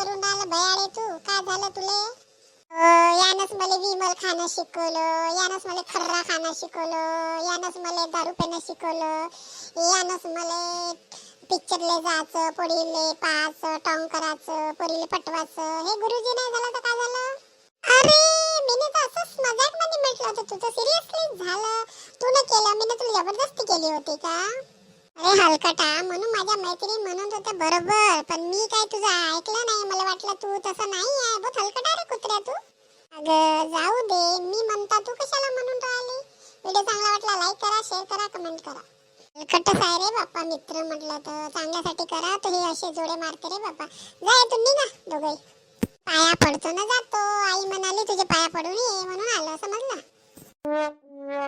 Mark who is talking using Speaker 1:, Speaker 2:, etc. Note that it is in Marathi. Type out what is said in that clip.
Speaker 1: करून राहिला भयाळे तू? काय झालं तुले? यानंच मला विमल खाणं शिकवलं, यानंच मला खर्रा खाणं शिकवलं, यानंच मला दारू पिणं शिकवलं, यानंच मला पिक्चरले जायचं, पोरीले पाहायचं, टॉंग करायचं, पोरीले पटवायचं. हे गुरुजी नाही झालं तर काय झालं? अरे मीने तर असंच मजाक मध्ये म्हटलं होतं, तुझं सिरियसली झालं. तू न केलं, मीने तुला जबरदस्ती केली होती का? अरे हलकटा, म्हणून माझ्या मैत्रिणी म्हणत होत्या बरोबर, पण मी काय तुझं ऐकलं नाही. मला वाटलं तू तसं नाही आहे. बहुत हलकटा रे कुत्र्या तू. अगं जाऊ दे, मी म्हणता तू कशाला म्हणून राहिली? व्हिडिओ चांगला वाटला लाईक करा, शेअर करा, कमेंट करा. हलकटच आहे रे बाप्पा, मित्र म्हटलं तर चांगल्यासाठी करा. तर हे असे जोडे मारते रे बाप्पा. जा इथून निघा दोघंही. पाया पडतो ना जातो. आई म्हणाली तुझे पाया पडून ये म्हणून आलो, समजलं?